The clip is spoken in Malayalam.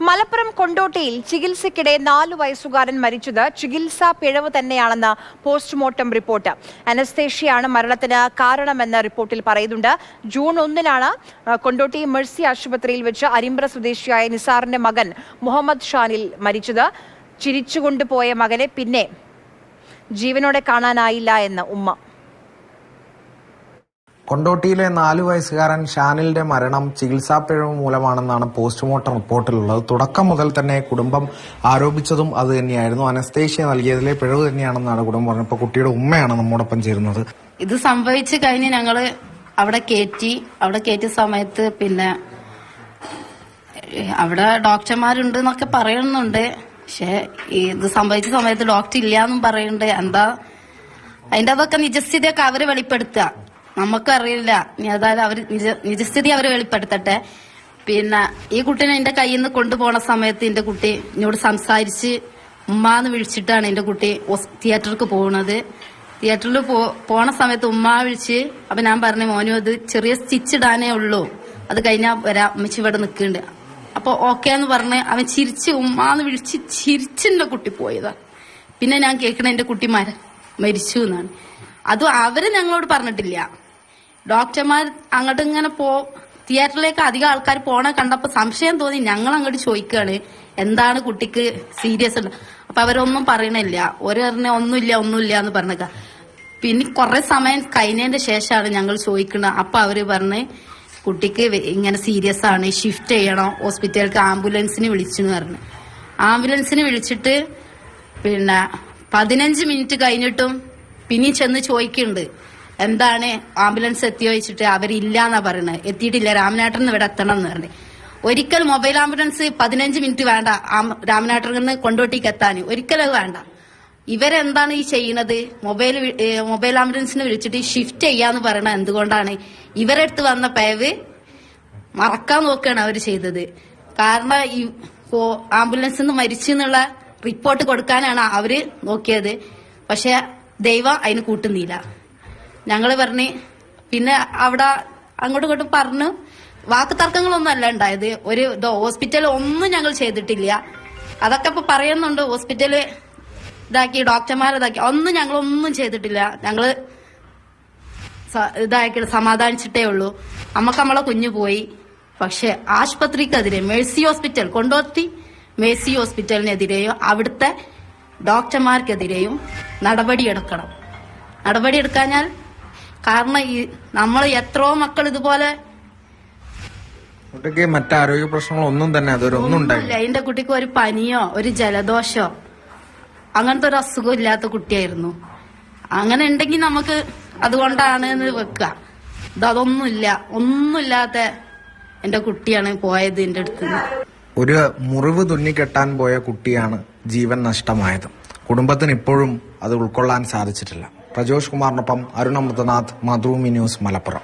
മലപ്പുറം കൊണ്ടോട്ടിയിൽ ചികിത്സയ്ക്കിടെ 4 വയസ്സുകാരൻ മരിച്ചത് ചികിത്സാ പിഴവ് തന്നെയാണെന്ന് പോസ്റ്റ്മോർട്ടം റിപ്പോർട്ട്. അനസ്തേഷ്യയാണ് മരണത്തിന് കാരണമെന്ന് റിപ്പോർട്ടിൽ പറയുന്നുണ്ട്. ജൂൺ 1-നാണ് കൊണ്ടോട്ടി മെഴ്സി ആശുപത്രിയിൽ വെച്ച് അരിമ്പ്ര സ്വദേശിയായ നിസാറിന്റെ മകൻ മുഹമ്മദ് ഷാനിൽ മരിച്ചത്. ചിരിച്ചുകൊണ്ടുപോയ മകനെ പിന്നെ ജീവനോടെ കാണാനായില്ല എന്ന് ഉമ്മ. കൊണ്ടോട്ടിയിലെ 4 വയസ്സുകാരൻ ഷാനിലിന്റെ മരണം ചികിത്സാപ്പിഴവ് മൂലമാണെന്നാണ് പോസ്റ്റ്മോർട്ടം റിപ്പോർട്ടിലുള്ളത്. തുടക്കം മുതൽ തന്നെ കുടുംബം ആരോപിച്ചതും അത് തന്നെയായിരുന്നു. അനസ്തേഷ്യ നൽകിയതിലെ പിഴവ് തന്നെയാണെന്നാണ് കുടുംബം പറഞ്ഞത്. ഇപ്പൊ കുട്ടിയുടെ ഉമ്മയാണ് നമ്മോടൊപ്പം ചേരുന്നത്. ഇത് സംഭവിച്ചു കഴിഞ്ഞ് ഞങ്ങള് അവിടെ കയറ്റിയ സമയത്ത് പിന്നെ അവിടെ ഡോക്ടർമാരുണ്ട് എന്നൊക്കെ പറയുന്നുണ്ട്. പക്ഷെ ഇത് സംഭവിച്ച സമയത്ത് ഡോക്ടർ ഇല്ലാന്നും പറയുന്നുണ്ട്. എന്താ അതിന്റെ അതൊക്കെ നിജസ്ഥിതിയൊക്കെ അവര് വെളിപ്പെടുത്തുക, നമുക്കറിയില്ല. ഏതായാലും അവർ നിജസ്ഥിതി അവർ വെളിപ്പെടുത്തട്ടെ. പിന്നെ ഈ കുട്ടീനെ എന്റെ കയ്യിൽ നിന്ന് കൊണ്ടുപോണ സമയത്ത് എന്റെ കുട്ടി എന്നോട് സംസാരിച്ച് ഉമ്മാന്ന് വിളിച്ചിട്ടാണ് എന്റെ കുട്ടി തിയേറ്ററിലേക്ക് പോകുന്നത്. തിയേറ്ററിൽ പോണ സമയത്ത് ഉമ്മ വിളിച്ച് അപ്പൊ ഞാൻ പറഞ്ഞു, മോനും അത് ചെറിയ സ്റ്റിച്ച് ഇടാനേ ഉള്ളൂ, അത് കഴിഞ്ഞാൽ വരാം, അമ്മച്ചി ഇവിടെ നിൽക്കുന്നുണ്ട്. അപ്പൊ ഓക്കെ എന്ന് പറഞ്ഞ് അവൻ ചിരിച്ച് ഉമ്മാന്ന് വിളിച്ച് ചിരിച്ചെന്റെ കുട്ടി പോയതാ. പിന്നെ ഞാൻ കേൾക്കണ എന്റെ കുട്ടി മരിച്ചു എന്നാണ്. അതും അവര് ഞങ്ങളോട് പറഞ്ഞിട്ടില്ല. ഡോക്ടർമാർ അങ്ങോട്ട് ഇങ്ങനെ തിയേറ്ററിലേക്ക് അധികം ആൾക്കാർ പോണ കണ്ടപ്പോ സംശയം തോന്നി. ഞങ്ങൾ അങ്ങോട്ട് ചോദിക്കുകയാണ്, എന്താണ് കുട്ടിക്ക് സീരിയസ് ഉണ്ട്? അപ്പൊ അവരൊന്നും പറയണില്ല. ഒന്നുമില്ല എന്ന് പറഞ്ഞേക്ക. പിന്നെ കുറെ സമയം കഴിഞ്ഞതിന്റെ ശേഷമാണ് ഞങ്ങൾ ചോദിക്കുന്നത്. അപ്പൊ അവര് പറഞ്ഞ് കുട്ടിക്ക് ഇങ്ങനെ സീരിയസ് ആണ്, ഷിഫ്റ്റ് ചെയ്യണം ഹോസ്പിറ്റലിലേക്ക്, ആംബുലൻസിന് വിളിച്ചെന്ന് പറഞ്ഞു. ആംബുലൻസിന് വിളിച്ചിട്ട് പിന്നെ 15 മിനിറ്റ് കഴിഞ്ഞിട്ടും പിന്നെ ചെന്ന് ചോദിക്കുന്നുണ്ട്, എന്താണ് ആംബുലൻസ് എത്തിയോ വെച്ചിട്ട് അവരില്ലാന്നാ പറയുന്നത്. എത്തിയിട്ടില്ല, രാമനാട്ടൻ ഇവിടെ എത്തണം എന്ന് പറഞ്ഞു. ഒരിക്കൽ മൊബൈൽ ആംബുലൻസ് 15 മിനിറ്റ് വേണ്ട രാമനാട്ടനിൽ നിന്ന് കൊണ്ടോട്ടിക്ക് എത്താൻ, ഒരിക്കലും അത് വേണ്ട. ഇവരെന്താണ് ഈ ചെയ്യുന്നത്? മൊബൈൽ ആംബുലൻസിന് വിളിച്ചിട്ട് ഷിഫ്റ്റ് ചെയ്യാന്ന് പറയണത് എന്തുകൊണ്ടാണ്? ഇവരെടുത്ത് വന്ന പേവ് മറക്കാൻ നോക്കുകയാണ് അവർ ചെയ്തത്. കാരണം ഈ ആംബുലൻസിൽ നിന്ന് മരിച്ചു എന്നുള്ള റിപ്പോർട്ട് കൊടുക്കാനാണ് അവര് നോക്കിയത്. പക്ഷെ ദൈവം അതിന് കൂട്ടുന്നില്ല. ഞങ്ങള് പറഞ്ഞ് പിന്നെ അവിടെ അങ്ങോട്ടും ഇങ്ങോട്ടും പറഞ്ഞു. വാക്ക് തർക്കങ്ങളൊന്നും അല്ല ഉണ്ടായത്. ഒരു ഹോസ്പിറ്റൽ ഒന്നും ഞങ്ങൾ ചെയ്തിട്ടില്ല. അതൊക്കെ ഇപ്പൊ പറയുന്നുണ്ട്, ഹോസ്പിറ്റല് ഇതാക്കി ഡോക്ടർമാരിതാക്കി. ഞങ്ങളൊന്നും ചെയ്തിട്ടില്ല. ഞങ്ങള് ഇതാക്കി സമാധാനിച്ചിട്ടേ ഉള്ളൂ. നമ്മളെ കുഞ്ഞു പോയി. പക്ഷെ ആശുപത്രിക്കെതിരെ കൊണ്ടോട്ടി മേഴ്സി ഹോസ്പിറ്റലിനെതിരെയും അവിടുത്തെ ഡോക്ടർമാർക്കെതിരെയും നടപടിയെടുക്കാഞ്ഞാൽ, കാരണം നമ്മൾ എത്രയോ മക്കൾ ഇതുപോലെ മറ്റ് ആരോഗ്യ പ്രശ്നങ്ങളൊന്നും തന്നെ ഒന്നുമില്ല. എന്റെ കുട്ടിക്ക് ഒരു പനിയോ ഒരു ജലദോഷോ അങ്ങനത്തെ ഒരു അസുഖം ഇല്ലാത്ത കുട്ടിയായിരുന്നു. അങ്ങനെ ഉണ്ടെങ്കിൽ നമുക്ക് അതുകൊണ്ടാണ് വെക്കുക. ഒന്നുമില്ലാത്ത എന്റെ കുട്ടിയാണ് പോയത് എന്റെ അടുത്ത്. ഒരു മുറിവ് തുന്നിക്കെട്ടാൻ പോയ കുട്ടിയാണ് ജീവൻ നഷ്ടമായത്. കുടുംബത്തിന് ഇപ്പോഴും അത് ഉൾക്കൊള്ളാൻ സാധിച്ചിട്ടില്ല. പ്രജോഷ് കുമാറിനൊപ്പം അരുൺ അമൃതനാഥ്, മാതൃഭൂമി ന്യൂസ്, മലപ്പുറം.